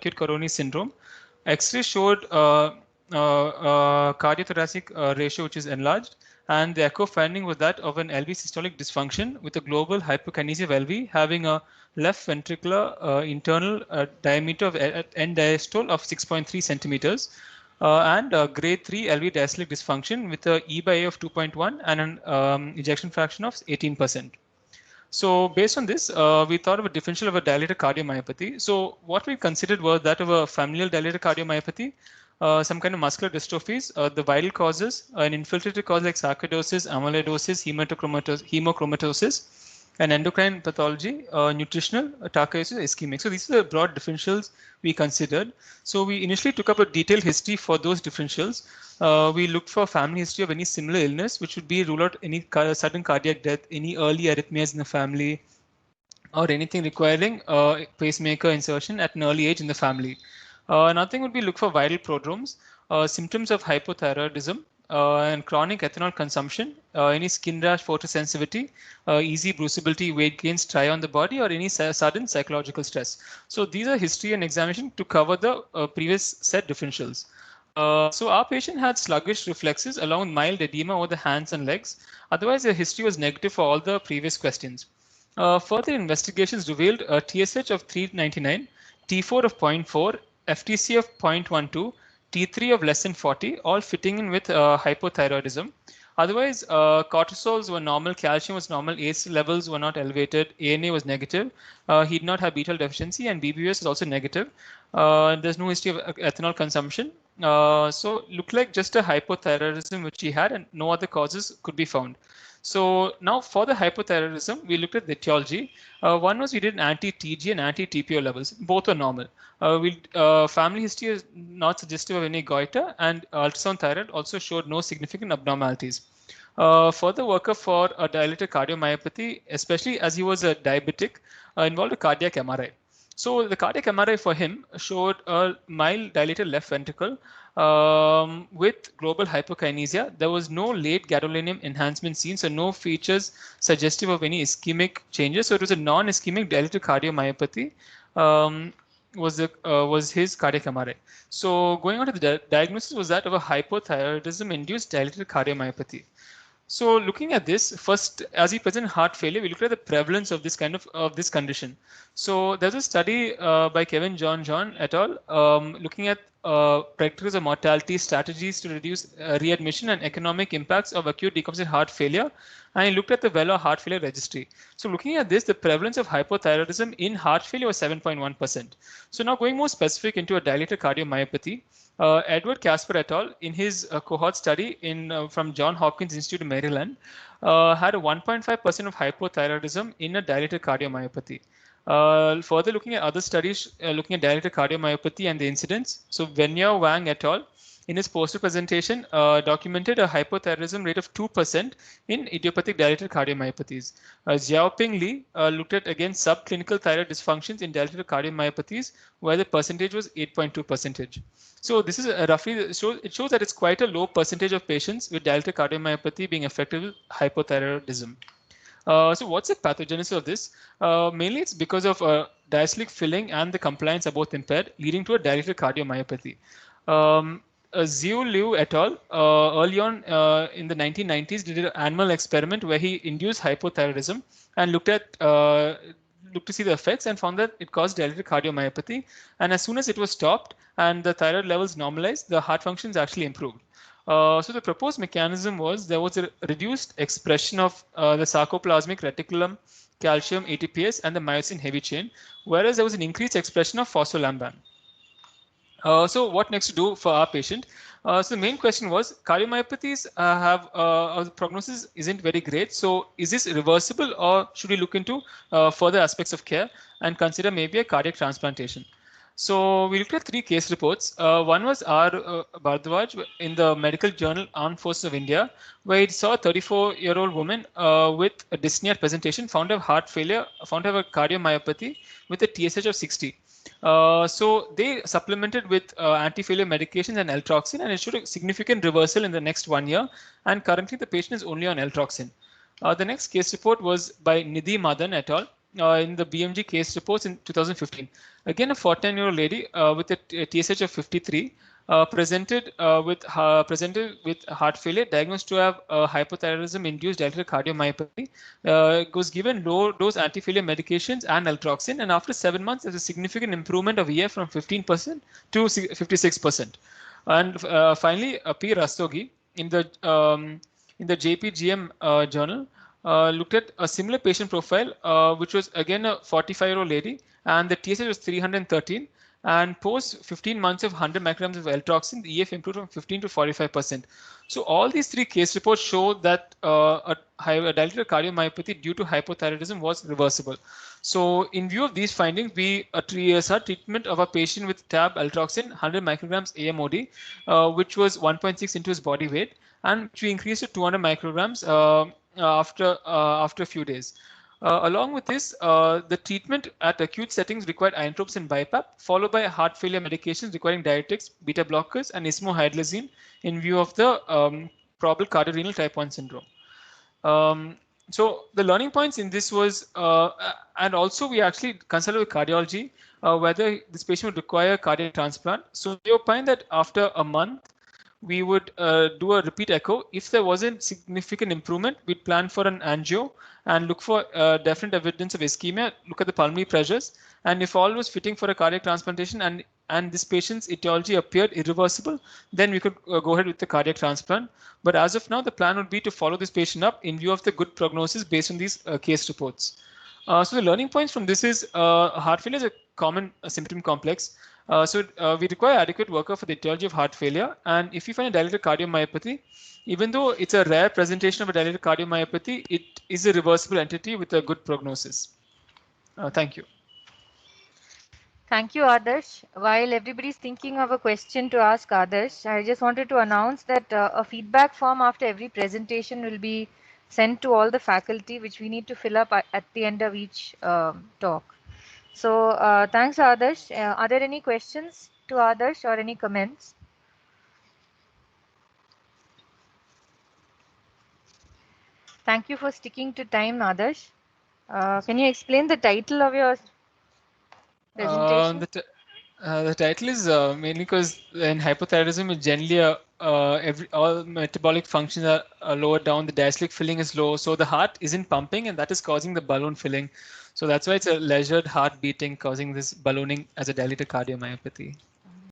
acute coronary syndrome. X-ray showed cardiothoracic ratio which is enlarged, and the echo finding was that of an LV systolic dysfunction with a global hypokinesia of LV having a left ventricular internal diameter of end diastole of 6.3 centimeters. And grade 3 LV diastolic dysfunction with a E by A of 2.1 and an ejection fraction of 18%. So based on this, we thought of a differential of a dilated cardiomyopathy. So what we considered was that of a familial dilated cardiomyopathy, some kind of muscular dystrophies, the viral causes, an infiltrative cause like sarcoidosis, amyloidosis, hemochromatosis, and endocrine pathology, nutritional, tachycardia, ischemic. So these are the broad differentials we considered. So we initially took up a detailed history for those differentials. We looked for family history of any similar illness, which would be rule out any sudden cardiac death, any early arrhythmias in the family, or anything requiring pacemaker insertion at an early age in the family. Another thing would be look for viral prodromes, symptoms of hypothyroidism, and chronic ethanol consumption, any skin rash, photosensitivity, easy bruisability, weight gain, stry on the body, or any sudden psychological stress. So these are history and examination to cover the previous set differentials. So our patient had sluggish reflexes along with mild edema over the hands and legs. Otherwise, the history was negative for all the previous questions. Further investigations revealed a TSH of 399, T4 of 0.4, FTC of 0.12, T3 of less than 40, all fitting in with hypothyroidism. Otherwise, cortisols were normal, calcium was normal, ACE levels were not elevated, ANA was negative, he did not have beta deficiency, and BBS is also negative. There's no history of ethanol consumption. So looked like just a hypothyroidism which he had, and no other causes could be found. So now for the hypothyroidism, we looked at the etiology. One was we did an anti-TG and anti-TPO levels. Both are normal. Family history is not suggestive of any goiter, and ultrasound thyroid also showed no significant abnormalities. Further workup for a dilated cardiomyopathy, especially as he was a diabetic, involved a cardiac MRI. So the cardiac MRI for him showed a mild dilated left ventricle with global hypokinesia. There was no late gadolinium enhancement seen, so no features suggestive of any ischemic changes. So it was a non-ischemic dilated cardiomyopathy. Was his cardiac MRI. So going on to the diagnosis was that of a hypothyroidism-induced dilated cardiomyopathy. So looking at this, first, as he presents heart failure, we looked at the prevalence of this kind of this condition. So there's a study by Kevin John et al. Looking at predictors of mortality, strategies to reduce readmission, and economic impacts of acute decompensated heart failure. And he looked at the Vela Heart Failure Registry. So looking at this, the prevalence of hypothyroidism in heart failure was 7.1%. So now going more specific into a dilated cardiomyopathy, Edward Casper et al. In his cohort study from Johns Hopkins Institute of Maryland had a 1.5% of hypothyroidism in a dilated cardiomyopathy. Further looking at other studies looking at dilated cardiomyopathy and the incidence. So Venya Wang et al. In his poster presentation documented a hypothyroidism rate of 2% in idiopathic dilated cardiomyopathies. Xiaoping Li looked at again subclinical thyroid dysfunctions in dilated cardiomyopathies where the percentage was 8.2%. So this is roughly, it shows that it's quite a low percentage of patients with dilated cardiomyopathy being affected with hypothyroidism. So what's the pathogenesis of this? Mainly it's because of diastolic filling and the compliance are both impaired, leading to a dilated cardiomyopathy. Xiu Liu et al. Early on in the 1990s did an animal experiment where he induced hypothyroidism and looked to see the effects and found that it caused dilated cardiomyopathy. And as soon as it was stopped and the thyroid levels normalized, the heart functions actually improved. So the proposed mechanism was there was a reduced expression of the sarcoplasmic reticulum, calcium, ATPase, and the myosin heavy chain, whereas there was an increased expression of phospholamban. So what next to do for our patient? So the main question was cardiomyopathies have prognosis isn't very great. So is this reversible or should we look into further aspects of care and consider maybe a cardiac transplantation? So we looked at 3 case reports. One was R. Bhardwaj in the Medical Journal Armed Forces of India, where he saw a 34-year-old woman with a dyspnea presentation, found to have heart failure, found to have a cardiomyopathy with a TSH of 60. So they supplemented with anti-failure medications and L-Troxin, and it showed a significant reversal in the next 1 year. And currently the patient is only on L-Troxin. The next case report was by Nidhi Madan et al. in the BMG case reports in 2015. Again, a 49-year-old lady with a TSH of 53 presented with heart failure, diagnosed to have hypothyroidism-induced dilated cardiomyopathy. Was given low-dose anti-failure medications and Eltroxin, and after 7 months, there's a significant improvement of EF from 15% to 56%. And finally, P. Rastogi in the JPGM journal looked at a similar patient profile, which was again a 45-year-old lady, and the TSH was 313. And post 15 months of 100 micrograms of Eltroxin, the EF improved from 15 to 45%. So all these three case reports show that a dilated cardiomyopathy due to hypothyroidism was reversible. So in view of these findings, we start treatment of a patient with TAB Eltroxin 100 micrograms AMOD, which was 1.6 into his body weight, and which we increased to 200 micrograms after a few days. Along with this, the treatment at acute settings required inotropes and BiPAP, followed by heart failure medications requiring diuretics, beta blockers, and ismohydrazine in view of the probable cardiorenal type 1 syndrome. So the learning points in this was, and also we actually consulted with cardiology whether this patient would require cardiac transplant. So we opined that after a month, we would do a repeat echo. If there wasn't significant improvement, we'd plan for an angio and look for definite evidence of ischemia, look at the pulmonary pressures, and if all was fitting for a cardiac transplantation and this patient's etiology appeared irreversible, then we could go ahead with the cardiac transplant. But as of now, the plan would be to follow this patient up in view of the good prognosis based on these case reports. So the learning points from this is heart failure is a common symptom complex. We require adequate workup for the etiology of heart failure. And if you find a dilated cardiomyopathy, even though it's a rare presentation of a dilated cardiomyopathy, it is a reversible entity with a good prognosis. Thank you. Thank you, Adarsh. While everybody's thinking of a question to ask Adarsh, I just wanted to announce that a feedback form after every presentation will be sent to all the faculty, which we need to fill up at the end of each talk. So thanks, Adarsh. Are there any questions to Adarsh or any comments? Thank you for sticking to time, Adarsh. Can you explain the title of your presentation? The title is mainly because in hypothyroidism, it's generally all metabolic functions are lowered down. The diastolic filling is low, so the heart isn't pumping, and that is causing the balloon filling. So that's why it's a leisured heart beating, causing this ballooning as a dilated cardiomyopathy.